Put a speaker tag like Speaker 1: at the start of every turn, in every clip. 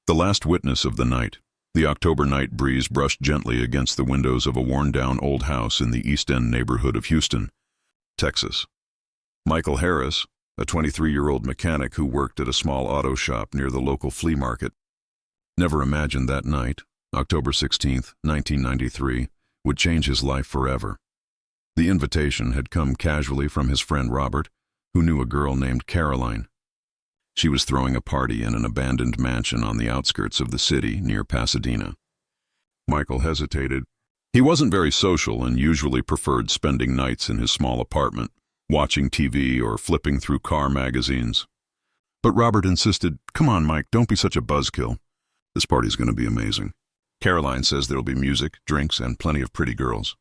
Speaker 1: The last witness of the night. The October night breeze brushed gently against the windows of a worn-down old house in the East End neighborhood of Houston, Texas. Michael Harris, a 23-year-old mechanic who worked at a small auto shop near the local flea market, never imagined that night, October 16, 1993, would change his life forever. The invitation had come casually from his friend Robert, who knew a girl named Caroline. She was throwing a party in an abandoned mansion on the outskirts of the city near Pasadena. Michael hesitated. He wasn't very social and usually preferred spending nights in his small apartment, watching TV or flipping through car magazines. But Robert insisted, "Come on, Mike, don't be such a buzzkill. This party's going to be amazing. Caroline says there'll be music, drinks, and plenty of pretty girls."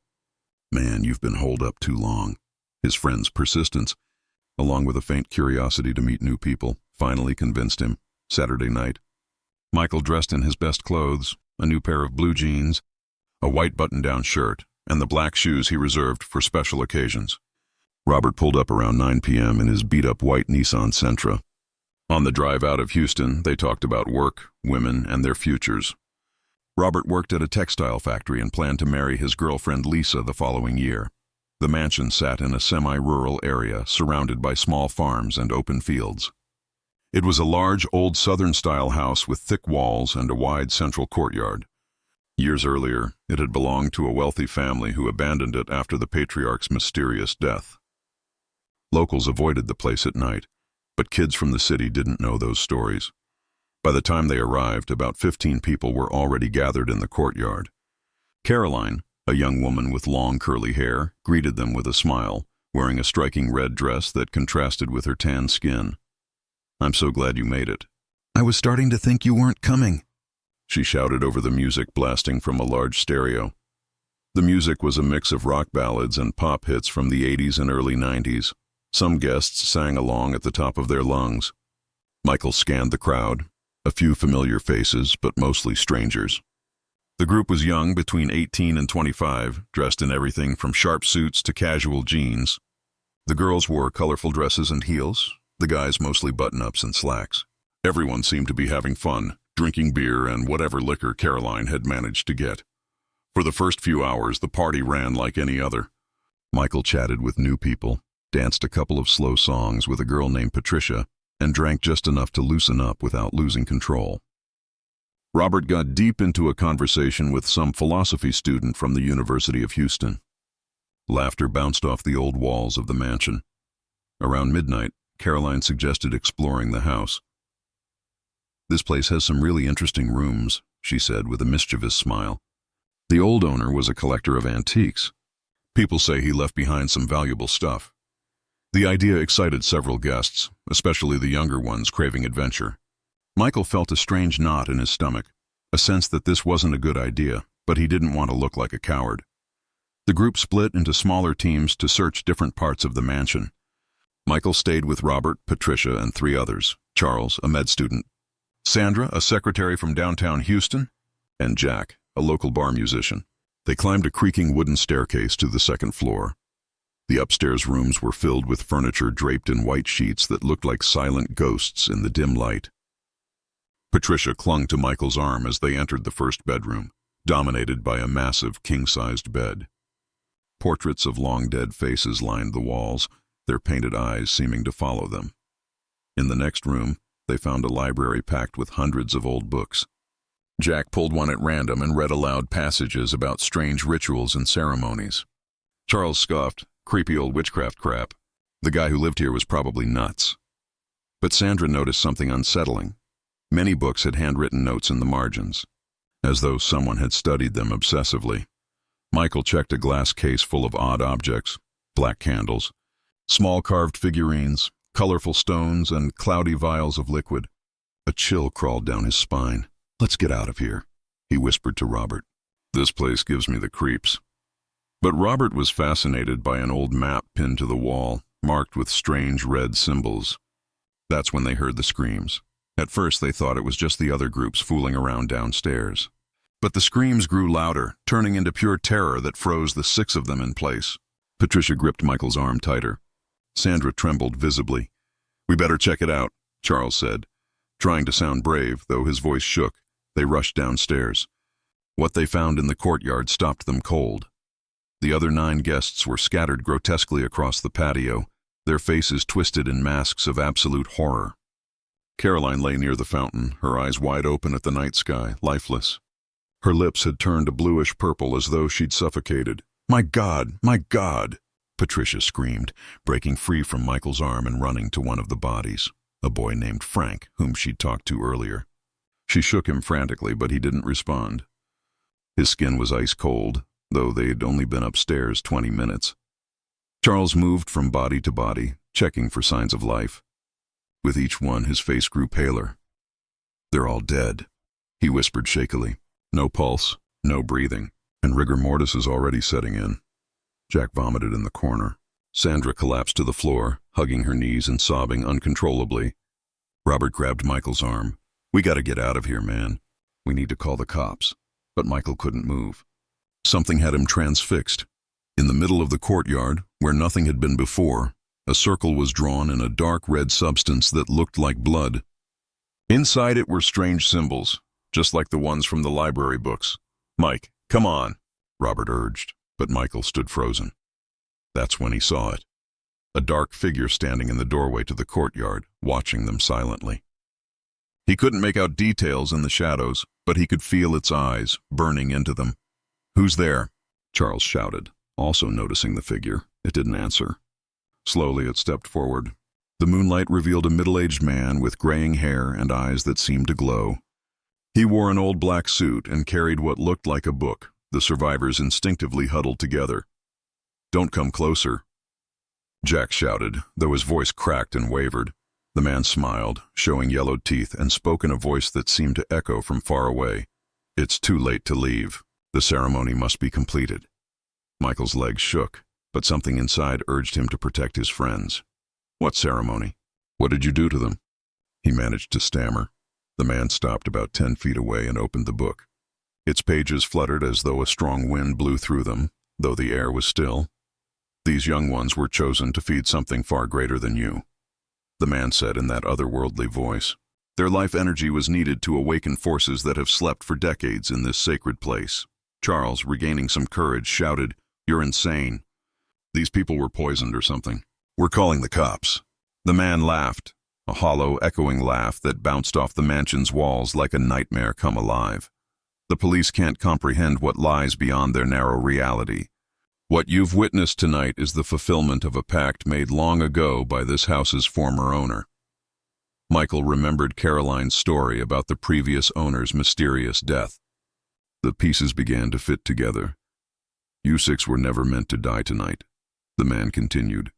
Speaker 1: "Man, you've been holed up too long." His friend's persistence, along with a faint curiosity to meet new people, finally convinced him. Saturday night. Michael dressed in his best clothes, a new pair of blue jeans, a white button-down shirt, and the black shoes he reserved for special occasions. Robert pulled up around 9 p.m. in his beat-up white Nissan Sentra. On the drive out of Houston, they talked about work, women, and their futures. Robert worked at a textile factory and planned to marry his girlfriend Lisa the following year. The mansion sat in a semi-rural area surrounded by small farms and open fields. It was a large, old Southern-style house with thick walls and a wide central courtyard. Years earlier, it had belonged to a wealthy family who abandoned it after the patriarch's mysterious death. Locals avoided the place at night, but kids from the city didn't know those stories. By the time they arrived, about 15 people were already gathered in the courtyard. Caroline, a young woman with long curly hair, greeted them with a smile, wearing a striking red dress that contrasted with her tan skin. "I'm so glad you made it." "I was starting to think you weren't coming," she shouted over the music blasting from a large stereo. The music was a mix of rock ballads and pop hits from the 80s and early 90s. Some guests sang along at the top of their lungs. Michael scanned the crowd, a few familiar faces, but mostly strangers. The group was young, between 18 and 25, dressed in everything from sharp suits to casual jeans. The girls wore colorful dresses and heels, the guys mostly button-ups and slacks. Everyone seemed to be having fun, drinking beer and whatever liquor Caroline had managed to get. For the first few hours, the party ran like any other. Michael chatted with new people, danced a couple of slow songs with a girl named Patricia, and drank just enough to loosen up without losing control. Robert got deep into a conversation with some philosophy student from the University of Houston. Laughter bounced off the old walls of the mansion. Around midnight, Caroline suggested exploring the house. "This place has some really interesting rooms," she said with a mischievous smile. The old owner was a collector of antiques. People say he left behind some valuable stuff. The idea excited several guests, especially the younger ones craving adventure. Michael felt a strange knot in his stomach, a sense that this wasn't a good idea, but he didn't want to look like a coward. The group split into smaller teams to search different parts of the mansion. Michael stayed with Robert, Patricia, and 3 others, Charles, a med student, Sandra, a secretary from downtown Houston, and Jack, a local bar musician. They climbed a creaking wooden staircase to the 2nd floor. The upstairs rooms were filled with furniture draped in white sheets that looked like silent ghosts in the dim light. Patricia clung to Michael's arm as they entered the first bedroom, dominated by a massive king-sized bed. Portraits of long-dead faces lined the walls, their painted eyes seeming to follow them. In the next room, they found a library packed with hundreds of old books. Jack pulled one at random and read aloud passages about strange rituals and ceremonies. Charles scoffed, "Creepy old witchcraft crap. The guy who lived here was probably nuts." But Sandra noticed something unsettling. Many books had handwritten notes in the margins, as though someone had studied them obsessively. Michael checked a glass case full of odd objects, black candles, small carved figurines, colorful stones, and cloudy vials of liquid. A chill crawled down his spine. "Let's get out of here," he whispered to Robert. "This place gives me the creeps." But Robert was fascinated by an old map pinned to the wall, marked with strange red symbols. That's when they heard the screams. At first they thought it was just the other groups fooling around downstairs. But the screams grew louder, turning into pure terror that froze the 6 of them in place. Patricia gripped Michael's arm tighter. Sandra trembled visibly. "We better check it out," Charles said. Trying to sound brave, though his voice shook, they rushed downstairs. What they found in the courtyard stopped them cold. The other 9 guests were scattered grotesquely across the patio, their faces twisted in masks of absolute horror. Caroline lay near the fountain, her eyes wide open at the night sky, lifeless. Her lips had turned a bluish purple as though she'd suffocated. "My God! My God!" Patricia screamed, breaking free from Michael's arm and running to one of the bodies, a boy named Frank, whom she'd talked to earlier. She shook him frantically, but he didn't respond. His skin was ice cold, though they'd only been upstairs 20 minutes. Charles moved from body to body, checking for signs of life. With each one, his face grew paler. "They're all dead," he whispered shakily. "No pulse, no breathing, and rigor mortis is already setting in." Jack vomited in the corner. Sandra collapsed to the floor, hugging her knees and sobbing uncontrollably. Robert grabbed Michael's arm. "We gotta get out of here, man. We need to call the cops." But Michael couldn't move. Something had him transfixed. In the middle of the courtyard, where nothing had been before, a circle was drawn in a dark red substance that looked like blood. Inside it were strange symbols, just like the ones from the library books. "Mike, come on," Robert urged, but Michael stood frozen. That's when he saw it. A dark figure standing in the doorway to the courtyard, watching them silently. He couldn't make out details in the shadows, but he could feel its eyes, burning into them. "Who's there?" Charles shouted, also noticing the figure. It didn't answer. Slowly it stepped forward. The moonlight revealed a middle-aged man with graying hair and eyes that seemed to glow. He wore an old black suit and carried what looked like a book. The survivors instinctively huddled together. "Don't come closer," Jack shouted, though his voice cracked and wavered. The man smiled, showing yellowed teeth, and spoke in a voice that seemed to echo from far away. "It's too late to leave. The ceremony must be completed." Michael's legs shook, but something inside urged him to protect his friends. "What ceremony? What did you do to them?" He managed to stammer. The man stopped about 10 feet away and opened the book. Its pages fluttered as though a strong wind blew through them, though the air was still. "These young ones were chosen to feed something far greater than you," the man said in that otherworldly voice. "Their life energy was needed to awaken forces that have slept for decades in this sacred place." Charles, regaining some courage, shouted, "You're insane. These people were poisoned or something. We're calling the cops." The man laughed, a hollow, echoing laugh that bounced off the mansion's walls like a nightmare come alive. "The police can't comprehend what lies beyond their narrow reality. What you've witnessed tonight is the fulfillment of a pact made long ago by this house's former owner." Michael remembered Caroline's story about the previous owner's mysterious death. The pieces began to fit together. "You 6 were never meant to die tonight," the man continued.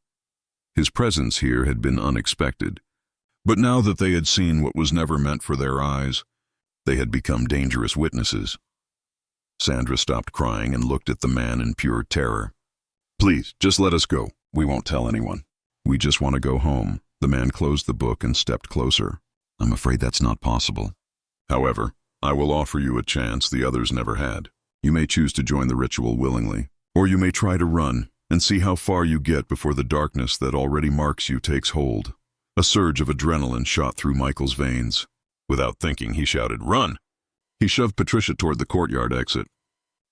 Speaker 1: His presence here had been unexpected, but now that they had seen what was never meant for their eyes, they had become dangerous witnesses. Sandra stopped crying and looked at the man in pure terror. "Please, just let us go. We won't tell anyone. We just want to go home." The man closed the book and stepped closer. "I'm afraid that's not possible. However, I will offer you a chance the others never had. You may choose to join the ritual willingly, or you may try to run and see how far you get before the darkness that already marks you takes hold." A surge of adrenaline shot through Michael's veins. Without thinking, he shouted, "Run!" He shoved Patricia toward the courtyard exit.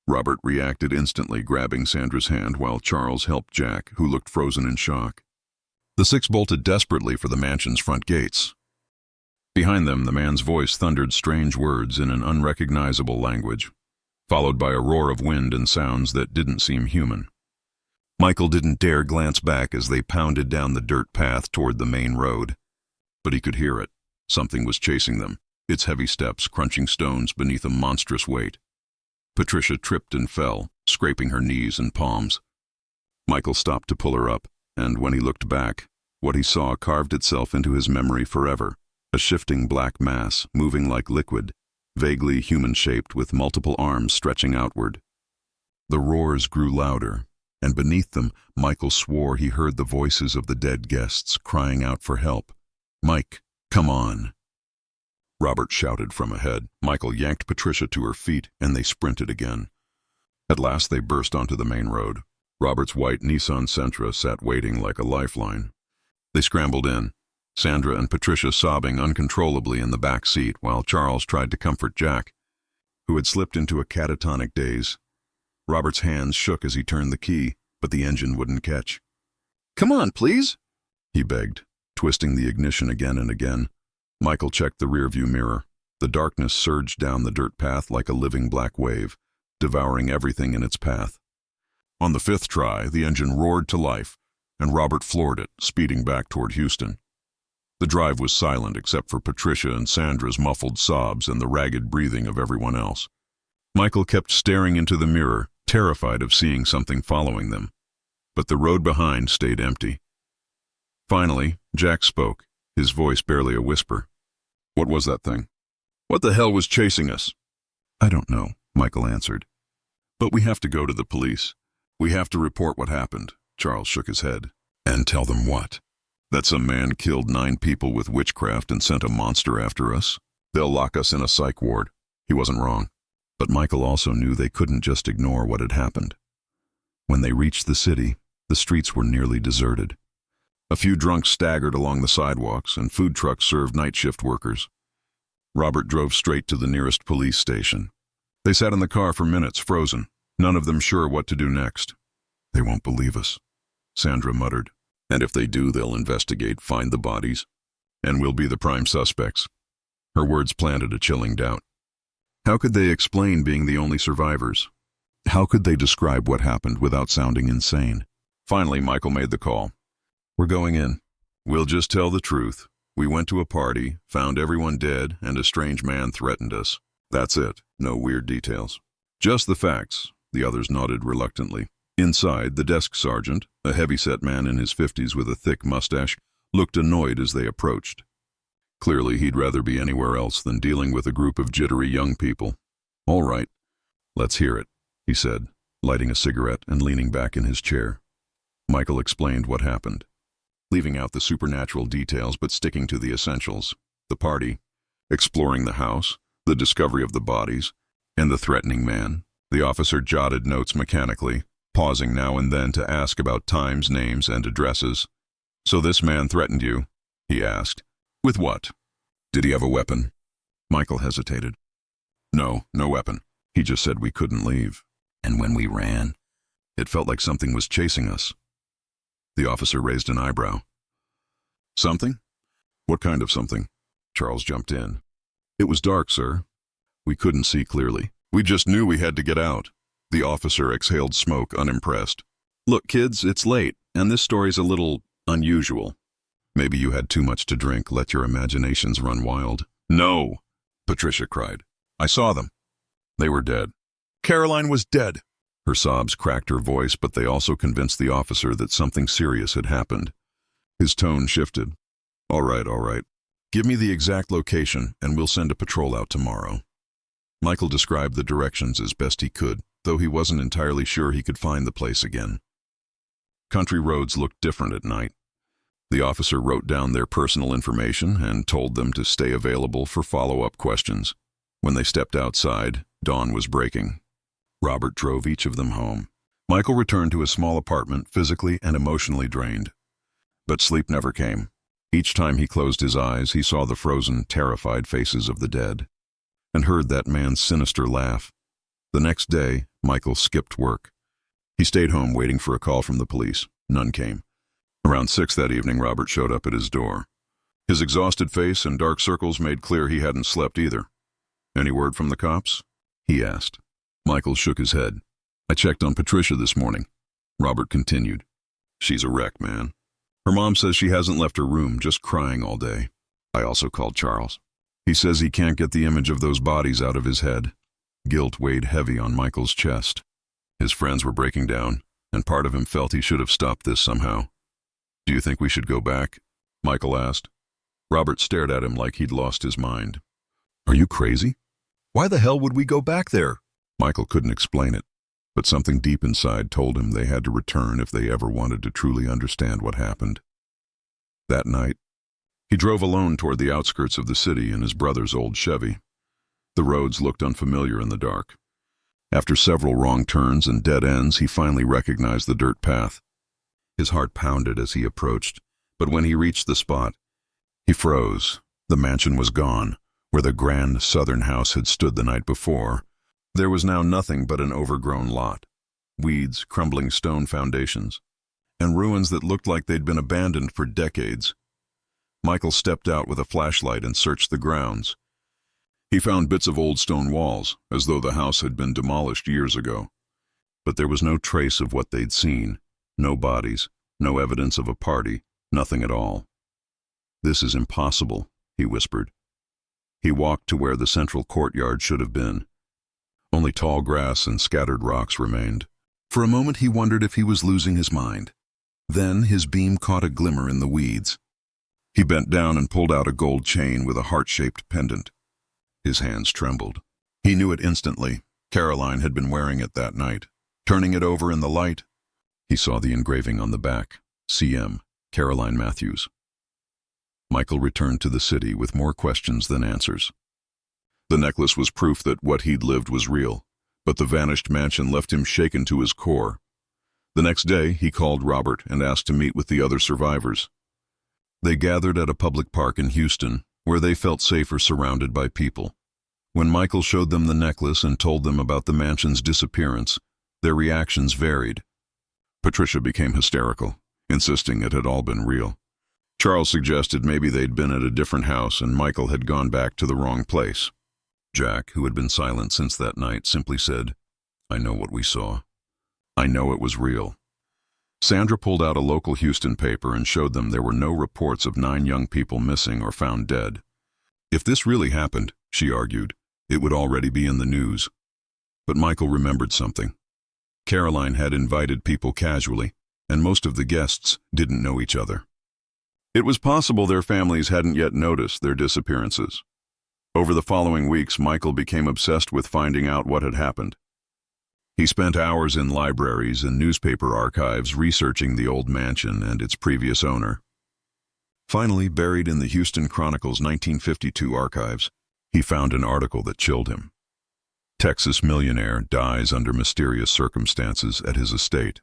Speaker 1: Robert reacted instantly, grabbing Sandra's hand while Charles helped Jack, who looked frozen in shock. The 6 bolted desperately for the mansion's front gates. Behind them, the man's voice thundered strange words in an unrecognizable language, followed by a roar of wind and sounds that didn't seem human. Michael didn't dare glance back as they pounded down the dirt path toward the main road. But he could hear it. Something was chasing them, its heavy steps crunching stones beneath a monstrous weight. Patricia tripped and fell, scraping her knees and palms. Michael stopped to pull her up, and when he looked back, what he saw carved itself into his memory forever, a shifting black mass moving like liquid, vaguely human-shaped with multiple arms stretching outward. The roars grew louder, and beneath them, Michael swore he heard the voices of the dead guests crying out for help. "Mike, come on!" Robert shouted from ahead. Michael yanked Patricia to her feet, and they sprinted again. At last they burst onto the main road. Robert's white Nissan Sentra sat waiting like a lifeline. They scrambled in. Sandra and Patricia sobbing uncontrollably in the back seat while Charles tried to comfort Jack, who had slipped into a catatonic daze. Robert's hands shook as he turned the key, but the engine wouldn't catch. "Come on, please," he begged, twisting the ignition again and again. Michael checked the rearview mirror. The darkness surged down the dirt path like a living black wave, devouring everything in its path. On the fifth try, the engine roared to life, and Robert floored it, speeding back toward Houston. The drive was silent except for Patricia and Sandra's muffled sobs and the ragged breathing of everyone else. Michael kept staring into the mirror, terrified of seeing something following them. But the road behind stayed empty. Finally, Jack spoke, his voice barely a whisper. "What was that thing? What the hell was chasing us?" "I don't know," Michael answered. "But we have to go to the police. We have to report what happened." Charles shook his head. "And tell them what?" "That some man killed 9 people with witchcraft and sent a monster after us. They'll lock us in a psych ward." He wasn't wrong. But Michael also knew they couldn't just ignore what had happened. When they reached the city, the streets were nearly deserted. A few drunks staggered along the sidewalks, and food trucks served night shift workers. Robert drove straight to the nearest police station. They sat in the car for minutes, frozen, none of them sure what to do next. "They won't believe us," Sandra muttered. "And if they do, they'll investigate, find the bodies, and we'll be the prime suspects." Her words planted a chilling doubt. How could they explain being the only survivors? How could they describe what happened without sounding insane? Finally, Michael made the call. "We're going in. We'll just tell the truth. We went to a party, found everyone dead, and a strange man threatened us. That's it. No weird details. Just the facts." The others nodded reluctantly. Inside, the desk sergeant, a heavy-set man in his 50s with a thick mustache, looked annoyed as they approached. Clearly, he'd rather be anywhere else than dealing with a group of jittery young people. "All right, let's hear it," he said, lighting a cigarette and leaning back in his chair. Michael explained what happened, leaving out the supernatural details but sticking to the essentials: the party, exploring the house, the discovery of the bodies, and the threatening man. The officer jotted notes mechanically, pausing now and then to ask about times, names, and addresses. "So this man threatened you?" he asked. "With what? Did he have a weapon?" Michael hesitated. "No, no weapon. He just said we couldn't leave. And when we ran, it felt like something was chasing us." The officer raised an eyebrow. "Something? What kind of something?" Charles jumped in. "It was dark, sir. We couldn't see clearly. We just knew we had to get out." The officer exhaled smoke, unimpressed. "Look, kids, it's late, and this story's a little unusual. Maybe you had too much to drink. Let your imaginations run wild." "No!" Patricia cried. "I saw them. They were dead. Caroline was dead." Her sobs cracked her voice, but they also convinced the officer that something serious had happened. His tone shifted. All right. Give me the exact location, and we'll send a patrol out tomorrow." Michael described the directions as best he could, though he wasn't entirely sure he could find the place again. Country roads looked different at night. The officer wrote down their personal information and told them to stay available for follow-up questions. When they stepped outside, dawn was breaking. Robert drove each of them home. Michael returned to his small apartment, physically and emotionally drained. But sleep never came. Each time he closed his eyes, he saw the frozen, terrified faces of the dead, and heard that man's sinister laugh. The next day, Michael skipped work. He stayed home waiting for a call from the police. None came. Around 6 that evening, Robert showed up at his door. His exhausted face and dark circles made clear he hadn't slept either. "Any word from the cops?" he asked. Michael shook his head. "I checked on Patricia this morning," Robert continued. "She's a wreck, man. Her mom says she hasn't left her room, just crying all day. I also called Charles. He says he can't get the image of those bodies out of his head." Guilt weighed heavy on Michael's chest. His friends were breaking down, and part of him felt he should have stopped this somehow. "Do you think we should go back?" Michael asked. Robert stared at him like he'd lost his mind. "Are you crazy? Why the hell would we go back there?" Michael couldn't explain it, but something deep inside told him they had to return if they ever wanted to truly understand what happened. That night, he drove alone toward the outskirts of the city in his brother's old Chevy. The roads looked unfamiliar in the dark. After several wrong turns and dead ends, he finally recognized the dirt path. His heart pounded as he approached, but when he reached the spot, He froze. The mansion was gone, where the grand southern house had stood the night before. There was now nothing but an overgrown lot, weeds, crumbling stone foundations, and ruins that looked like they'd been abandoned for decades. Michael stepped out with a flashlight and searched the grounds. He found bits of old stone walls, as though the house had been demolished years ago. But there was no trace of what they'd seen, no bodies, no evidence of a party, nothing at all. "This is impossible," he whispered. He walked to where the central courtyard should have been. Only tall grass and scattered rocks remained. For a moment he wondered if he was losing his mind. Then his beam caught a glimmer in the weeds. He bent down and pulled out a gold chain with a heart-shaped pendant. His hands trembled. He knew it instantly. Caroline had been wearing it that night. Turning it over in the light, he saw the engraving on the back, C.M., Caroline Matthews. Michael returned to the city with more questions than answers. The necklace was proof that what he'd lived was real, but the vanished mansion left him shaken to his core. The next day, he called Robert and asked to meet with the other survivors. They gathered at a public park in Houston, where they felt safer surrounded by people. When Michael showed them the necklace and told them about the mansion's disappearance, their reactions varied. Patricia became hysterical, insisting it had all been real. Charles suggested maybe they'd been at a different house and Michael had gone back to the wrong place. Jack, who had been silent since that night, simply said, "I know what we saw. I know it was real." Sandra pulled out a local Houston paper and showed them there were no reports of 9 young people missing or found dead. If this really happened, she argued, it would already be in the news. But Michael remembered something. Caroline had invited people casually, and most of the guests didn't know each other. It was possible their families hadn't yet noticed their disappearances. Over the following weeks, Michael became obsessed with finding out what had happened. He spent hours in libraries and newspaper archives researching the old mansion and its previous owner. Finally, buried in the Houston Chronicle's 1952 archives, he found an article that chilled him. Texas millionaire dies under mysterious circumstances at his estate.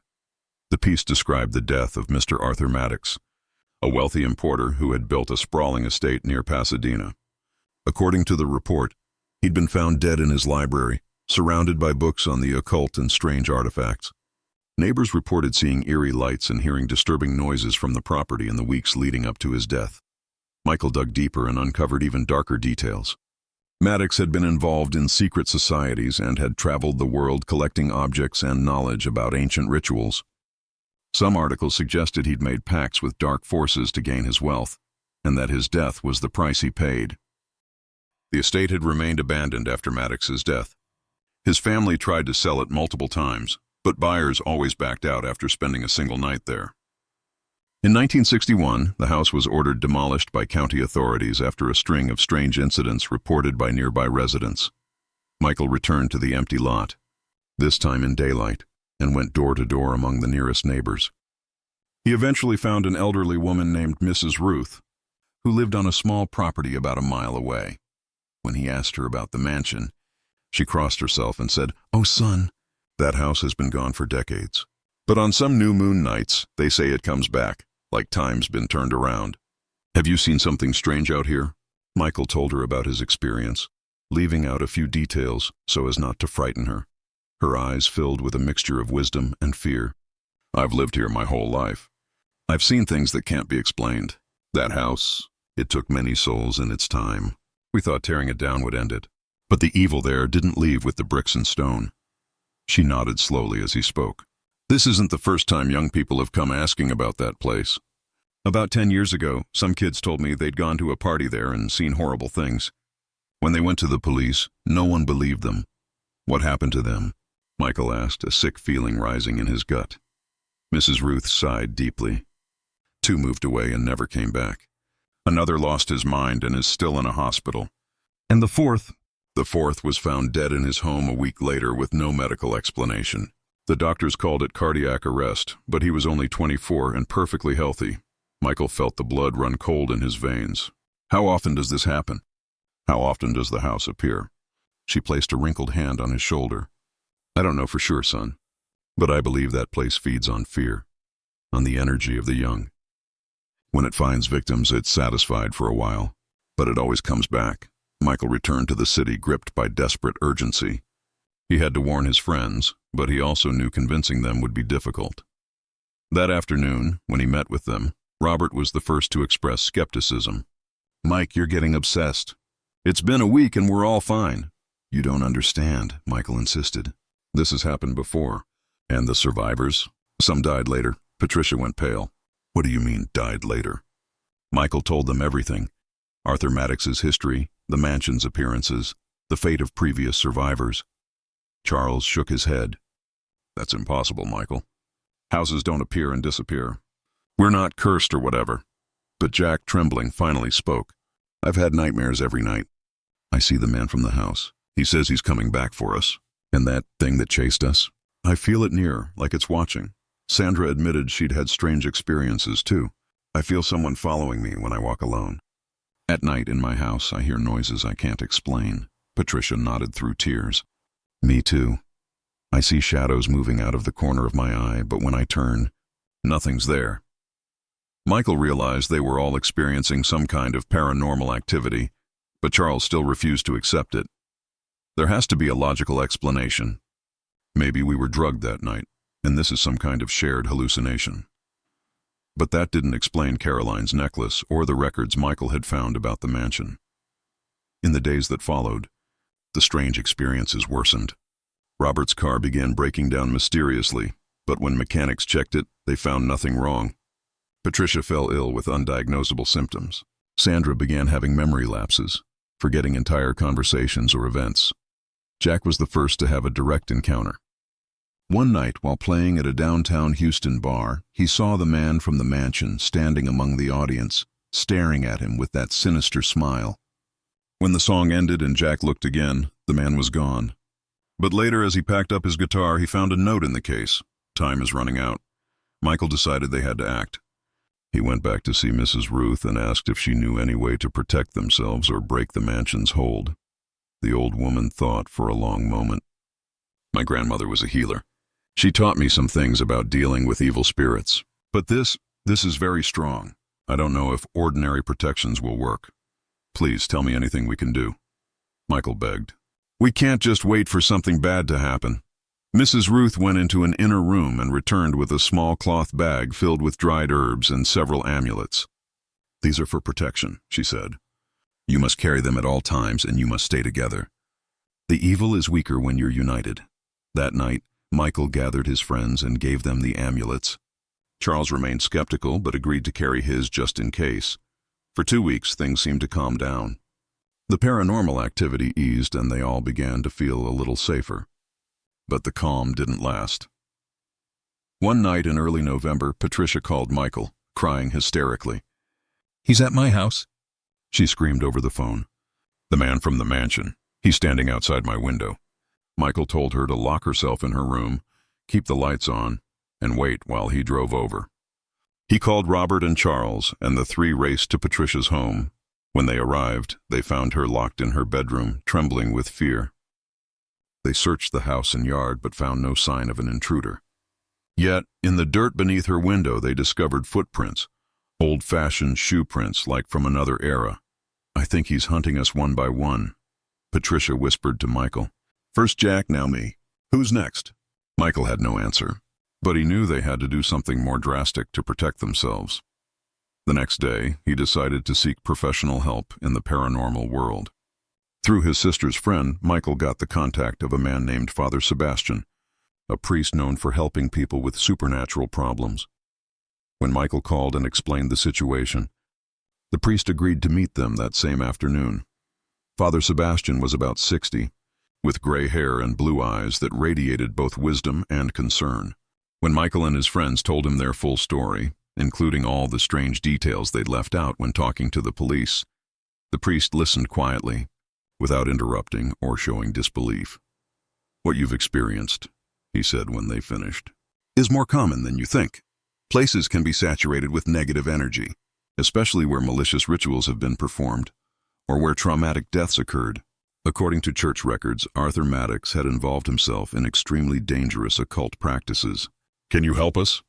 Speaker 1: The piece described the death of Mr. Arthur Maddox, a wealthy importer who had built a sprawling estate near Pasadena. According to the report, he'd been found dead in his library, surrounded by books on the occult and strange artifacts. Neighbors reported seeing eerie lights and hearing disturbing noises from the property in the weeks leading up to his death. Michael dug deeper and uncovered even darker details. Maddox had been involved in secret societies and had traveled the world collecting objects and knowledge about ancient rituals. Some articles suggested he'd made pacts with dark forces to gain his wealth, and that his death was the price he paid. The estate had remained abandoned after Maddox's death. His family tried to sell it multiple times, but buyers always backed out after spending a single night there. In 1961, the house was ordered demolished by county authorities after a string of strange incidents reported by nearby residents. Michael returned to the empty lot, this time in daylight, and went door to door among the nearest neighbors. He eventually found an elderly woman named Mrs. Ruth, who lived on a small property about a mile away. When he asked her about the mansion, she crossed herself and said, "Oh, son, that house has been gone for decades. But on some new moon nights, they say it comes back, like time's been turned around." "Have you seen something strange out here?" Michael told her about his experience, leaving out a few details so as not to frighten her. Her eyes filled with a mixture of wisdom and fear. "I've lived here my whole life. I've seen things that can't be explained. That house, it took many souls in its time. We thought tearing it down would end it. But the evil there didn't leave with the bricks and stone." She nodded slowly as he spoke. "This isn't the first time young people have come asking about that place. About 10 years ago, some kids told me they'd gone to a party there and seen horrible things. When they went to the police, no one believed them." "What happened to them?" Michael asked, a sick feeling rising in his gut. Mrs. Ruth sighed deeply. 2 moved away and never came back. Another lost his mind and is still in a hospital. And the fourth was found dead in his home a week later with no medical explanation. The doctors called it cardiac arrest, but he was only 24 and perfectly healthy. Michael felt the blood run cold in his veins. "How often does this happen? How often does the house appear?" She placed a wrinkled hand on his shoulder. "I don't know for sure, son, but I believe that place feeds on fear, on the energy of the young." When it finds victims, it's satisfied for a while, but it always comes back. Michael returned to the city gripped by desperate urgency. He had to warn his friends, but he also knew convincing them would be difficult. That afternoon, when he met with them, Robert was the first to express skepticism. "Mike, you're getting obsessed. It's been a week and we're all fine." "You don't understand," Michael insisted. "This has happened before. And the survivors? Some died later." Patricia went pale. "What do you mean, died later?" Michael told them everything. Arthur Maddox's history, the mansion's appearances, the fate of previous survivors. Charles shook his head. "That's impossible, Michael. Houses don't appear and disappear. We're not cursed or whatever." But Jack, trembling, finally spoke. "I've had nightmares every night. I see the man from the house. He says he's coming back for us. And that thing that chased us? I feel it near, like it's watching." Sandra admitted she'd had strange experiences too. "I feel someone following me when I walk alone. At night in my house, I hear noises I can't explain." Patricia nodded through tears. "Me too. I see shadows moving out of the corner of my eye, but when I turn, nothing's there." Michael realized they were all experiencing some kind of paranormal activity, but Charles still refused to accept it. "There has to be a logical explanation. Maybe we were drugged that night, and this is some kind of shared hallucination." But that didn't explain Caroline's necklace or the records Michael had found about the mansion. In the days that followed, the strange experiences worsened. Robert's car began breaking down mysteriously, but when mechanics checked it, they found nothing wrong. Patricia fell ill with undiagnosable symptoms. Sandra began having memory lapses, forgetting entire conversations or events. Jack was the first to have a direct encounter. One night, while playing at a downtown Houston bar, he saw the man from the mansion standing among the audience, staring at him with that sinister smile. When the song ended and Jack looked again, the man was gone. But later, as he packed up his guitar, he found a note in the case. "Time is running out." Michael decided they had to act. He went back to see Mrs. Ruth and asked if she knew any way to protect themselves or break the mansion's hold. The old woman thought for a long moment. "My grandmother was a healer. She taught me some things about dealing with evil spirits. But this is very strong. I don't know if ordinary protections will work. Please tell me anything we can do." Michael begged. "We can't just wait for something bad to happen." Mrs. Ruth went into an inner room and returned with a small cloth bag filled with dried herbs and several amulets. "These are for protection," she said. "You must carry them at all times and you must stay together. The evil is weaker when you're united." That night, Michael gathered his friends and gave them the amulets. Charles remained skeptical but agreed to carry his just in case. For 2 weeks, things seemed to calm down. The paranormal activity eased and they all began to feel a little safer. But the calm didn't last. One night in early November, Patricia called Michael, crying hysterically. "He's at my house," she screamed over the phone. "The man from the mansion. He's standing outside my window." Michael told her to lock herself in her room, keep the lights on, and wait while he drove over. He called Robert and Charles, and the three raced to Patricia's home. When they arrived, they found her locked in her bedroom, trembling with fear. They searched the house and yard but found no sign of an intruder. Yet, in the dirt beneath her window, they discovered footprints, old-fashioned shoe prints like from another era. "I think he's hunting us one by one," Patricia whispered to Michael. "First Jack, now me. Who's next?" Michael had no answer, but he knew they had to do something more drastic to protect themselves. The next day, he decided to seek professional help in the paranormal world. Through his sister's friend, Michael got the contact of a man named Father Sebastian, a priest known for helping people with supernatural problems. When Michael called and explained the situation, the priest agreed to meet them that same afternoon. Father Sebastian was about 60, with gray hair and blue eyes that radiated both wisdom and concern. When Michael and his friends told him their full story, including all the strange details they'd left out when talking to the police, the priest listened quietly, without interrupting or showing disbelief. "What you've experienced," he said when they finished, "is more common than you think. Places can be saturated with negative energy, especially where malicious rituals have been performed, or where traumatic deaths occurred. According to church records, Arthur Maddox had involved himself in extremely dangerous occult practices." "Can you help us?"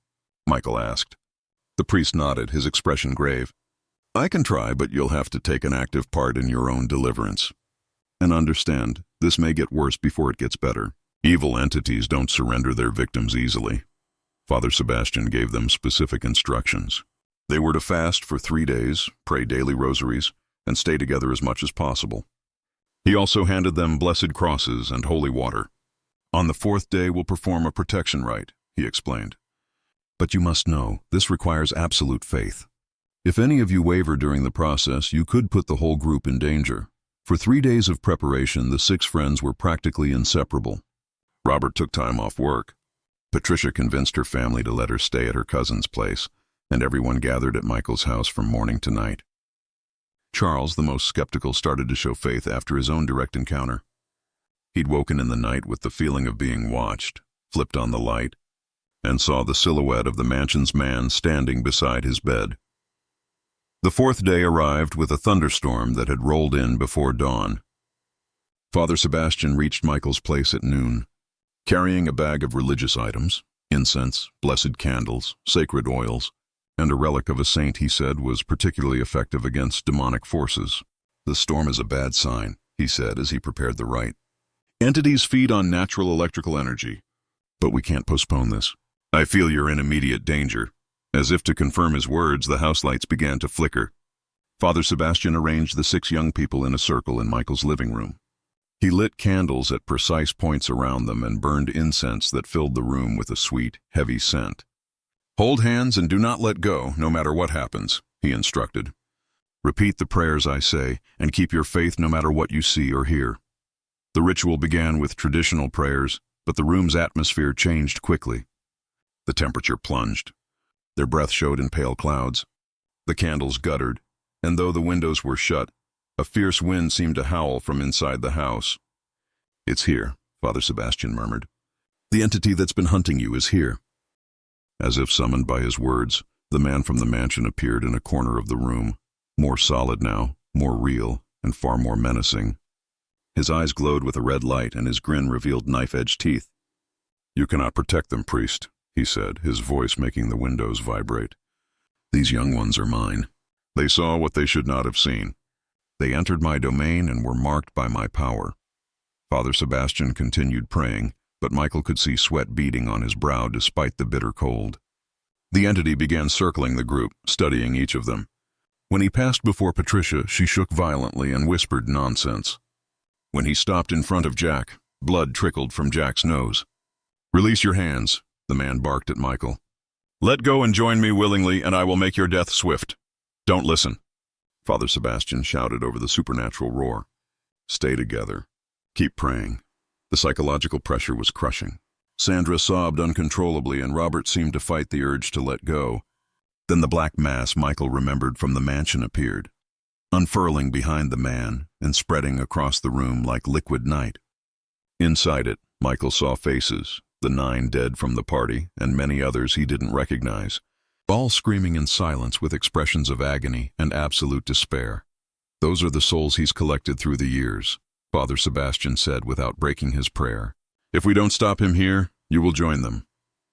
Speaker 1: Michael asked. The priest nodded, his expression grave. I can try, but you'll have to take an active part in your own deliverance. And understand, this may get worse before it gets better. Evil entities don't surrender their victims easily. Father Sebastian gave them specific instructions. They were to fast for 3 days, pray daily rosaries, and stay together as much as possible. He also handed them blessed crosses and holy water. On the 4th day we'll perform a protection rite, he explained. But you must know, this requires absolute faith. If any of you waver during the process, you could put the whole group in danger. For 3 days of preparation, the 6 friends were practically inseparable. Robert took time off work. Patricia convinced her family to let her stay at her cousin's place, and everyone gathered at Michael's house from morning to night. Charles, the most skeptical, started to show faith after his own direct encounter. He'd woken in the night with the feeling of being watched, flipped on the light, and saw the silhouette of the mansion's man standing beside his bed. The 4th day arrived with a thunderstorm that had rolled in before dawn. Father Sebastian reached Michael's place at noon, carrying a bag of religious items, incense, blessed candles, sacred oils, and a relic of a saint he said was particularly effective against demonic forces. The storm is a bad sign, he said as he prepared the rite. Entities feed on natural electrical energy, but we can't postpone this. I feel you're in immediate danger. As if to confirm his words, the house lights began to flicker. Father Sebastian arranged the 6 young people in a circle in Michael's living room. He lit candles at precise points around them and burned incense that filled the room with a sweet, heavy scent. Hold hands and do not let go, no matter what happens, he instructed. Repeat the prayers I say, and keep your faith no matter what you see or hear. The ritual began with traditional prayers, but the room's atmosphere changed quickly. The temperature plunged. Their breath showed in pale clouds. The candles guttered, and though the windows were shut, a fierce wind seemed to howl from inside the house. It's here, Father Sebastian murmured. The entity that's been hunting you is here. As if summoned by his words, the man from the mansion appeared in a corner of the room, more solid now, more real, and far more menacing. His eyes glowed with a red light, and his grin revealed knife-edged teeth. You cannot protect them, priest, he said, his voice making the windows vibrate. These young ones are mine. They saw what they should not have seen. They entered my domain and were marked by my power. Father Sebastian continued praying, but Michael could see sweat beading on his brow despite the bitter cold. The entity began circling the group, studying each of them. When he passed before Patricia, she shook violently and whispered nonsense. When he stopped in front of Jack, blood trickled from Jack's nose. Release your hands, the man barked at Michael. Let go and join me willingly, and I will make your death swift. Don't listen. Father Sebastian shouted over the supernatural roar. Stay together. Keep praying. The psychological pressure was crushing. Sandra sobbed uncontrollably, and Robert seemed to fight the urge to let go. Then the black mass Michael remembered from the mansion appeared, unfurling behind the man and spreading across the room like liquid night. Inside it, Michael saw faces, the 9 dead from the party, and many others he didn't recognize, all screaming in silence with expressions of agony and absolute despair. Those are the souls he's collected through the years, Father Sebastian said without breaking his prayer. If we don't stop him here, you will join them.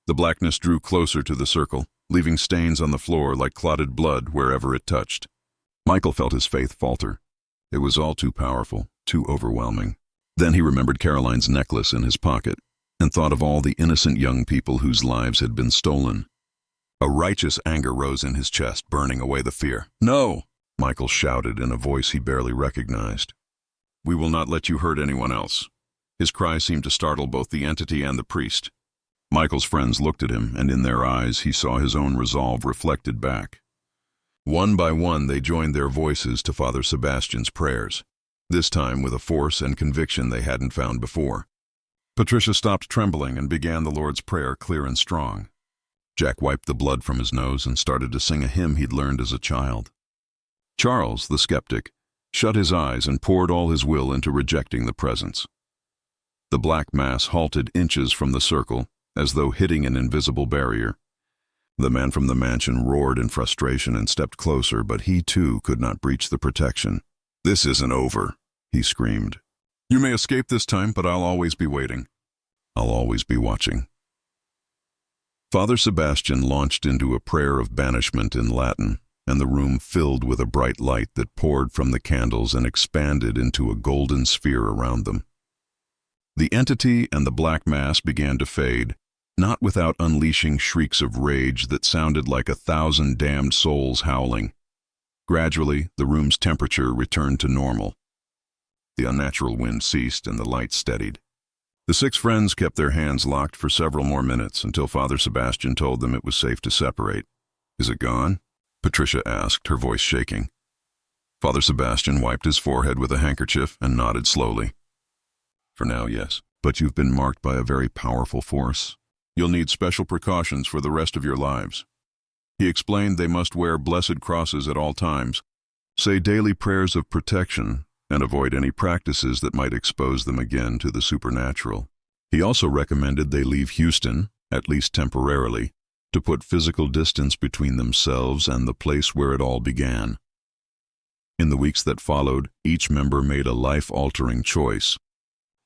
Speaker 1: The blackness drew closer to the circle, leaving stains on the floor like clotted blood wherever it touched. Michael felt his faith falter. It was all too powerful, too overwhelming. Then he remembered Caroline's necklace in his pocket and thought of all the innocent young people whose lives had been stolen. A righteous anger rose in his chest, burning away the fear. No, Michael shouted in a voice he barely recognized. We will not let you hurt anyone else. His cry seemed to startle both the entity and the priest. Michael's friends looked at him, and in their eyes he saw his own resolve reflected back. One by one they joined their voices to Father Sebastian's prayers, this time with a force and conviction they hadn't found before. Patricia stopped trembling and began the Lord's Prayer clear and strong. Jack wiped the blood from his nose and started to sing a hymn he'd learned as a child. Charles, the skeptic, shut his eyes and poured all his will into rejecting the presence. The black mass halted inches from the circle, as though hitting an invisible barrier. The man from the mansion roared in frustration and stepped closer, but he too could not breach the protection. This isn't over, he screamed. You may escape this time, but I'll always be waiting. I'll always be watching. Father Sebastian launched into a prayer of banishment in Latin, and the room filled with a bright light that poured from the candles and expanded into a golden sphere around them. The entity and the black mass began to fade, not without unleashing shrieks of rage that sounded like 1,000 damned souls howling. Gradually, the room's temperature returned to normal. The unnatural wind ceased and the light steadied. The 6 friends kept their hands locked for several more minutes until Father Sebastian told them it was safe to separate. "Is it gone?" Patricia asked, her voice shaking. Father Sebastian wiped his forehead with a handkerchief and nodded slowly. "For now, yes. But you've been marked by a very powerful force. You'll need special precautions for the rest of your lives." He explained they must wear blessed crosses at all times, say daily prayers of protection, and avoid any practices that might expose them again to the supernatural. He also recommended they leave Houston, at least temporarily, to put physical distance between themselves and the place where it all began. In the weeks that followed, each member made a life-altering choice.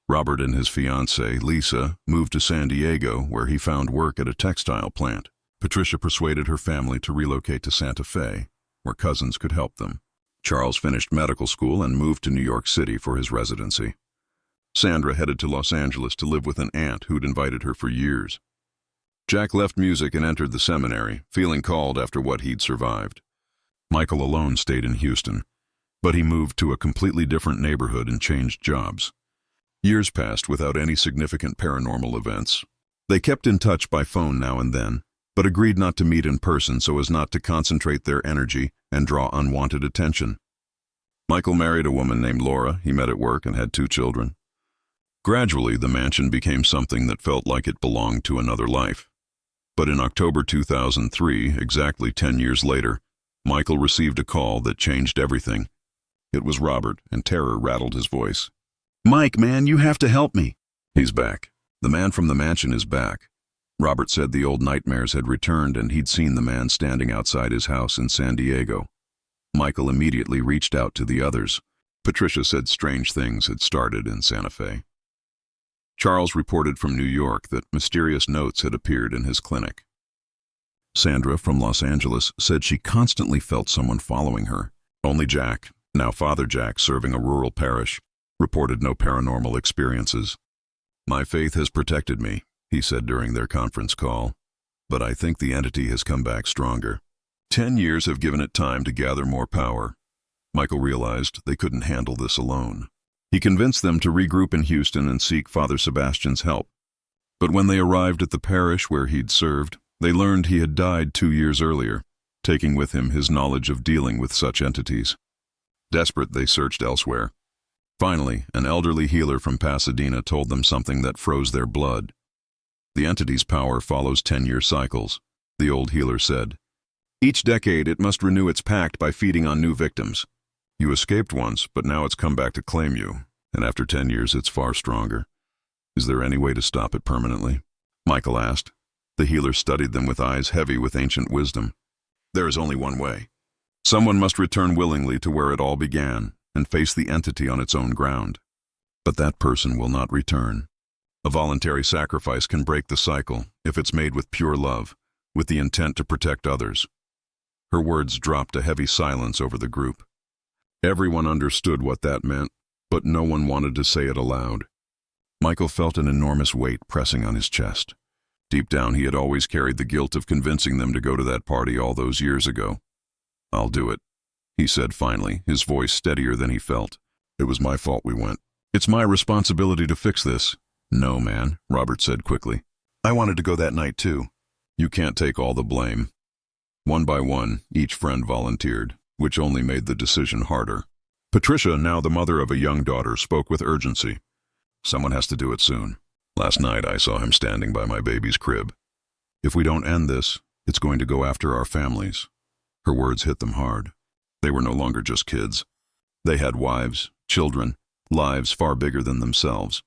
Speaker 1: Robert and his fiancée, Lisa, moved to San Diego, where he found work at a textile plant. Patricia persuaded her family to relocate to Santa Fe, where cousins could help them. Charles finished medical school and moved to New York City for his residency. Sandra headed to Los Angeles to live with an aunt who'd invited her for years. Jack left music and entered the seminary, feeling called after what he'd survived. Michael alone stayed in Houston, but he moved to a completely different neighborhood and changed jobs. Years passed without any significant paranormal events. They kept in touch by phone now and then, but agreed not to meet in person so as not to concentrate their energy and draw unwanted attention. Michael married a woman named Laura he met at work and had 2 children. Gradually, the mansion became something that felt like it belonged to another life. But in October 2003, exactly 10 years later, Michael received a call that changed everything. It was Robert, and terror rattled his voice. "Mike, man, you have to help me." "He's back. The man from the mansion is back." Robert said the old nightmares had returned and he'd seen the man standing outside his house in San Diego. Michael immediately reached out to the others. Patricia said strange things had started in Santa Fe. Charles reported from New York that mysterious notes had appeared in his clinic. Sandra from Los Angeles said she constantly felt someone following her. Only Jack, now Father Jack serving a rural parish, reported no paranormal experiences. "My faith has protected me," he said during their conference call, "but I think the entity has come back stronger. 10 years have given it time to gather more power." Michael realized they couldn't handle this alone. He convinced them to regroup in Houston and seek Father Sebastian's help. But when they arrived at the parish where he'd served, they learned he had died 2 years earlier, taking with him his knowledge of dealing with such entities. Desperate, they searched elsewhere. Finally, an elderly healer from Pasadena told them something that froze their blood. "The entity's power follows 10-year cycles," the old healer said. "Each decade it must renew its pact by feeding on new victims. You escaped once, but now it's come back to claim you, and after 10 years it's far stronger. Is there any way to stop it permanently?" Michael asked. The healer studied them with eyes heavy with ancient wisdom. "There is only one way. Someone must return willingly to where it all began and face the entity on its own ground. But that person will not return. A voluntary sacrifice can break the cycle if it's made with pure love, with the intent to protect others." Her words dropped a heavy silence over the group. Everyone understood what that meant, but no one wanted to say it aloud. Michael felt an enormous weight pressing on his chest. Deep down, he had always carried the guilt of convincing them to go to that party all those years ago. "I'll do it," he said finally, his voice steadier than he felt. "It was my fault we went. It's my responsibility to fix this." "No, man," Robert said quickly. "I wanted to go that night too." "You can't take all the blame." One by one, each friend volunteered, which only made the decision harder. Patricia, now the mother of a young daughter, spoke with urgency. "Someone has to do it soon. Last night I saw him standing by my baby's crib. If we don't end this, it's going to go after our families." Her words hit them hard. They were no longer just kids. They had wives, children, lives far bigger than themselves.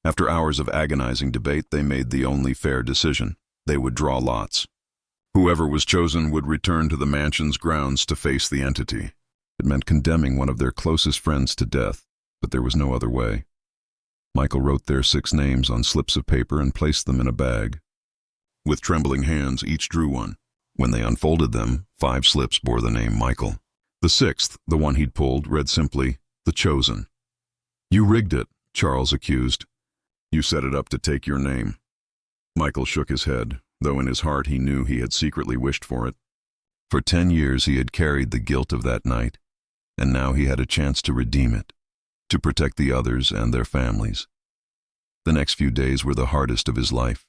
Speaker 1: After hours of agonizing debate, they made the only fair decision. They would draw lots. Whoever was chosen would return to the mansion's grounds to face the entity. It meant condemning one of their closest friends to death, but there was no other way. Michael wrote their 6 names on slips of paper and placed them in a bag. With trembling hands, each drew one. When they unfolded them, 5 slips bore the name Michael. The 6th, the one he'd pulled, read simply, "The Chosen." "You rigged it," Charles accused. "You set it up to take your name." Michael shook his head, though in his heart he knew he had secretly wished for it. For 10 years he had carried the guilt of that night, and now he had a chance to redeem it, to protect the others and their families. The next few days were the hardest of his life.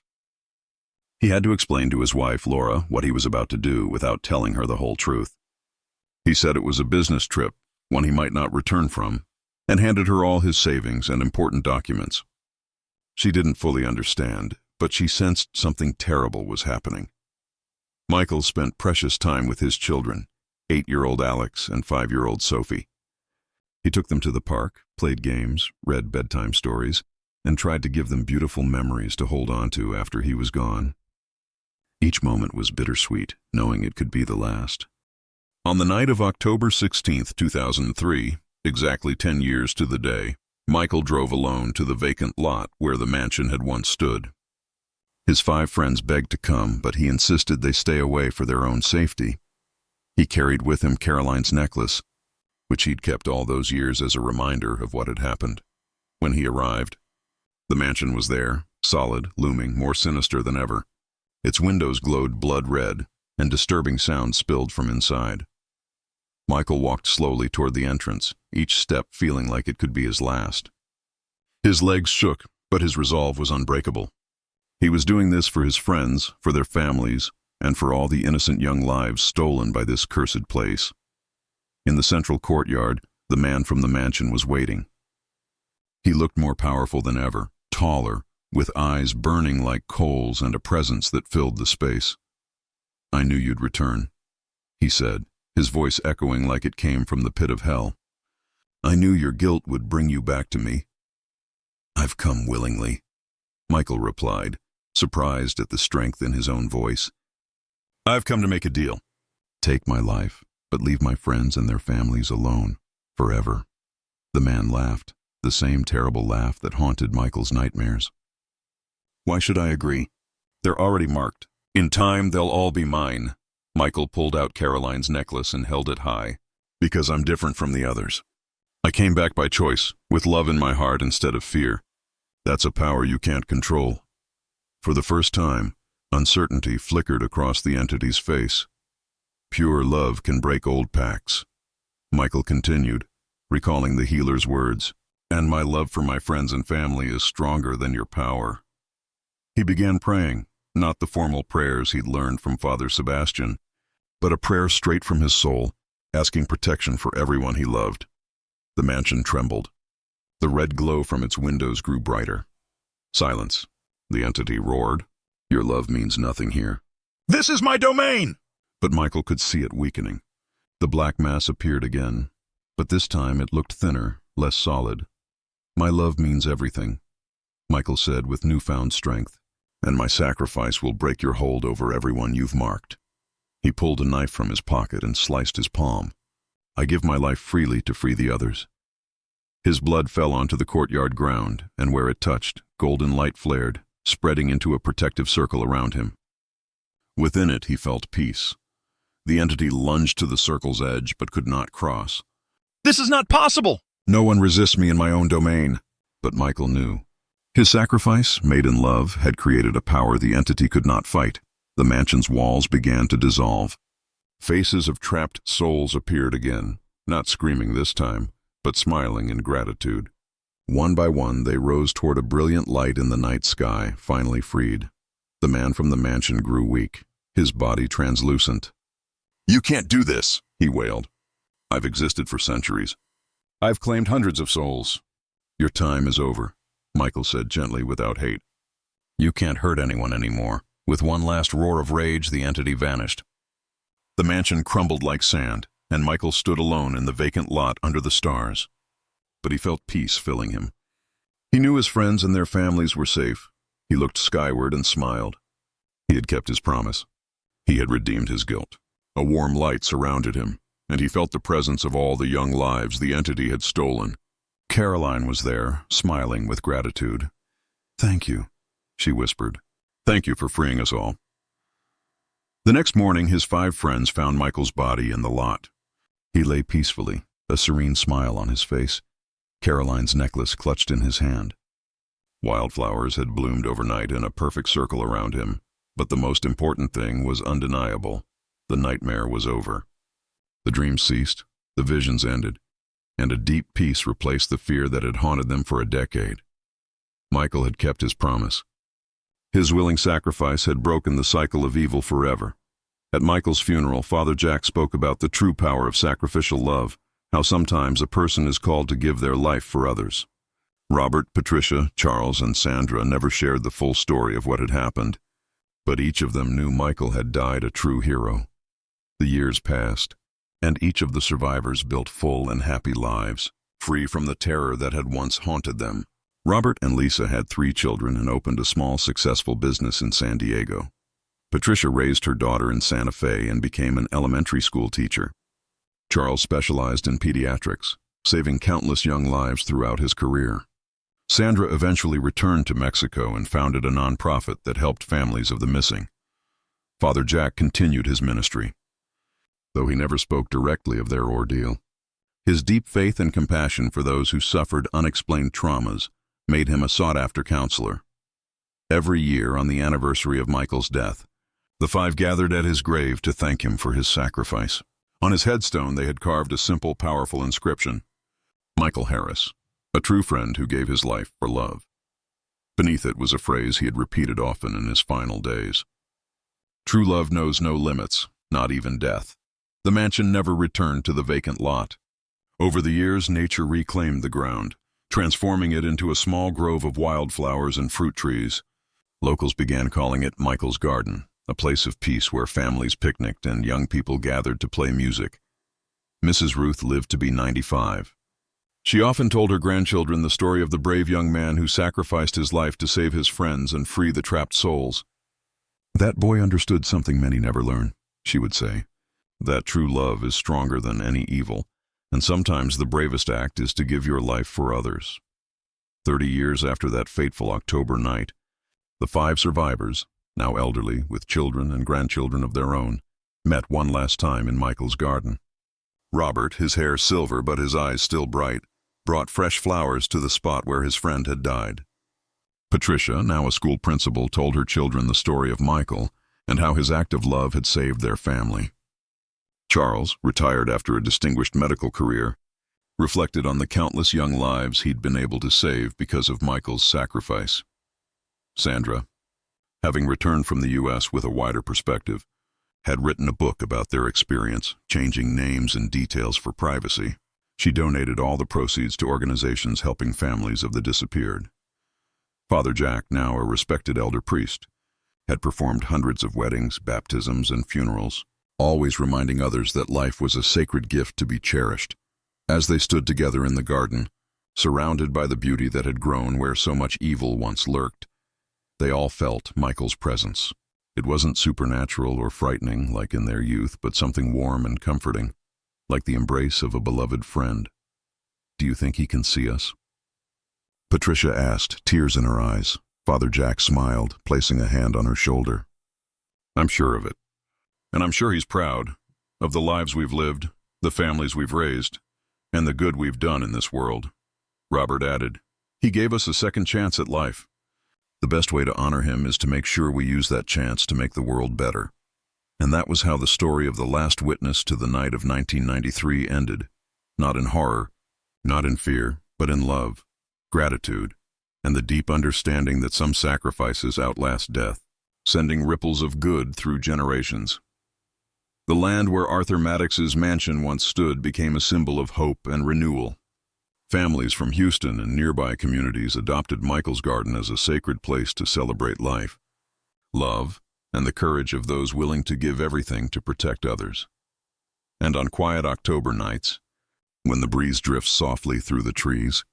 Speaker 1: He had to explain to his wife, Laura, what he was about to do without telling her the whole truth. He said it was a business trip, one he might not return from, and handed her all his savings and important documents. She didn't fully understand, but she sensed something terrible was happening. Michael spent precious time with his children, 8-year-old Alex and 5-year-old Sophie. He took them to the park, played games, read bedtime stories, and tried to give them beautiful memories to hold on to after he was gone. Each moment was bittersweet, knowing it could be the last. On the night of October 16th, 2003, exactly 10 years to the day, Michael drove alone to the vacant lot where the mansion had once stood. His 5 friends begged to come, but he insisted they stay away for their own safety. He carried with him Caroline's necklace, which he'd kept all those years as a reminder of what had happened. When he arrived, the mansion was there, solid, looming, more sinister than ever. Its windows glowed blood red, and disturbing sounds spilled from inside. Michael walked slowly toward the entrance, each step feeling like it could be his last. His legs shook, but his resolve was unbreakable. He was doing this for his friends, for their families, and for all the innocent young lives stolen by this cursed place. In the central courtyard, the man from the mansion was waiting. He looked more powerful than ever, taller, with eyes burning like coals and a presence that filled the space. "I knew you'd return," he said, his voice echoing like it came from the pit of hell. "I knew your guilt would bring you back to me." "I've come willingly," Michael replied, surprised at the strength in his own voice. "I've come to make a deal. Take my life, but leave my friends and their families alone, forever." The man laughed, the same terrible laugh that haunted Michael's nightmares. "Why should I agree? They're already marked. In time, they'll all be mine." Michael pulled out Caroline's necklace and held it high. "Because I'm different from the others. I came back by choice, with love in my heart instead of fear. That's a power you can't control." For the first time, uncertainty flickered across the entity's face. "Pure love can break old pacts," Michael continued, recalling the healer's words, "and my love for my friends and family is stronger than your power." He began praying, not the formal prayers he'd learned from Father Sebastian, but a prayer straight from his soul, asking protection for everyone he loved. The mansion trembled. The red glow from its windows grew brighter. "Silence," the entity roared. "Your love means nothing here." "This is my domain!" But Michael could see it weakening. The black mass appeared again, but this time it looked thinner, less solid. "My love means everything," Michael said with newfound strength, "and my sacrifice will break your hold over everyone you've marked." He pulled a knife from his pocket and sliced his palm. "I give my life freely to free the others." His blood fell onto the courtyard ground, and where it touched, golden light flared, spreading into a protective circle around him. Within it, he felt peace. The entity lunged to the circle's edge, but could not cross. "This is not possible!" "No one resists me in my own domain." But Michael knew. His sacrifice, made in love, had created a power the entity could not fight. The mansion's walls began to dissolve. Faces of trapped souls appeared again, not screaming this time, but smiling in gratitude. One by one, they rose toward a brilliant light in the night sky, finally freed. The man from the mansion grew weak, his body translucent. "You can't do this," he wailed. "I've existed for centuries. I've claimed hundreds of souls." "Your time is over," Michael said gently without hate. "You can't hurt anyone anymore." With one last roar of rage, the entity vanished. The mansion crumbled like sand, and Michael stood alone in the vacant lot under the stars. But he felt peace filling him. He knew his friends and their families were safe. He looked skyward and smiled. He had kept his promise. He had redeemed his guilt. A warm light surrounded him, and he felt the presence of all the young lives the entity had stolen. Caroline was there, smiling with gratitude. "Thank you," she whispered. "Thank you for freeing us all." The next morning, his 5 friends found Michael's body in the lot. He lay peacefully, a serene smile on his face, Caroline's necklace clutched in his hand. Wildflowers had bloomed overnight in a perfect circle around him, but the most important thing was undeniable. The nightmare was over. The dreams ceased, the visions ended, and a deep peace replaced the fear that had haunted them for a decade. Michael had kept his promise. His willing sacrifice had broken the cycle of evil forever. At Michael's funeral, Father Jack spoke about the true power of sacrificial love, how sometimes a person is called to give their life for others. Robert, Patricia, Charles, and Sandra never shared the full story of what had happened, but each of them knew Michael had died a true hero. The years passed, and each of the survivors built full and happy lives, free from the terror that had once haunted them. Robert and Lisa had 3 children and opened a small, successful business in San Diego. Patricia raised her daughter in Santa Fe and became an elementary school teacher. Charles specialized in pediatrics, saving countless young lives throughout his career. Sandra eventually returned to Mexico and founded a nonprofit that helped families of the missing. Father Jack continued his ministry, though he never spoke directly of their ordeal. His deep faith and compassion for those who suffered unexplained traumas made him a sought-after counselor. Every year, on the anniversary of Michael's death, the 5 gathered at his grave to thank him for his sacrifice. On his headstone, they had carved a simple, powerful inscription: Michael Harris, a true friend who gave his life for love. Beneath it was a phrase he had repeated often in his final days. True love knows no limits, not even death. The mansion never returned to the vacant lot. Over the years, nature reclaimed the ground, transforming it into a small grove of wildflowers and fruit trees. Locals began calling it Michael's Garden, a place of peace where families picnicked and young people gathered to play music. Mrs. Ruth lived to be 95. She often told her grandchildren the story of the brave young man who sacrificed his life to save his friends and free the trapped souls. "That boy understood something many never learn," she would say. "That true love is stronger than any evil, and sometimes the bravest act is to give your life for others." 30 years after that fateful October night, the 5 survivors, now elderly, with children and grandchildren of their own, met one last time in Michael's garden. Robert, his hair silver but his eyes still bright, brought fresh flowers to the spot where his friend had died. Patricia, now a school principal, told her children the story of Michael and how his act of love had saved their family. Charles, retired after a distinguished medical career, reflected on the countless young lives he'd been able to save because of Michael's sacrifice. Sandra, having returned from the U.S. with a wider perspective, had written a book about their experience, changing names and details for privacy. She donated all the proceeds to organizations helping families of the disappeared. Father Jack, now a respected elder priest, had performed hundreds of weddings, baptisms, and funerals, always reminding others that life was a sacred gift to be cherished. As they stood together in the garden, surrounded by the beauty that had grown where so much evil once lurked, they all felt Michael's presence. It wasn't supernatural or frightening like in their youth, but something warm and comforting, like the embrace of a beloved friend. "Do you think he can see us?" Patricia asked, tears in her eyes. Father Jack smiled, placing a hand on her shoulder. "I'm sure of it. And I'm sure he's proud of the lives we've lived, the families we've raised, and the good we've done in this world." Robert added, "He gave us a second chance at life. The best way to honor him is to make sure we use that chance to make the world better." And that was how the story of the last witness to the night of 1993 ended. Not in horror, not in fear, but in love, gratitude, and the deep understanding that some sacrifices outlast death, sending ripples of good through generations. The land where Arthur Maddox's mansion once stood became a symbol of hope and renewal. Families from Houston and nearby communities adopted Michael's Garden as a sacred place to celebrate life, love, and the courage of those willing to give everything to protect others. And on quiet October nights, when the breeze drifts softly through the trees,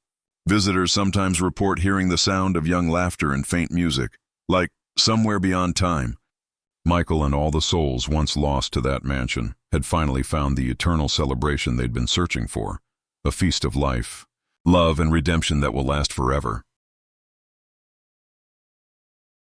Speaker 1: visitors sometimes report hearing the sound of young laughter and faint music, like somewhere beyond time. Michael and all the souls once lost to that mansion had finally found the eternal celebration they'd been searching for, a feast of life, love, and redemption that will last forever.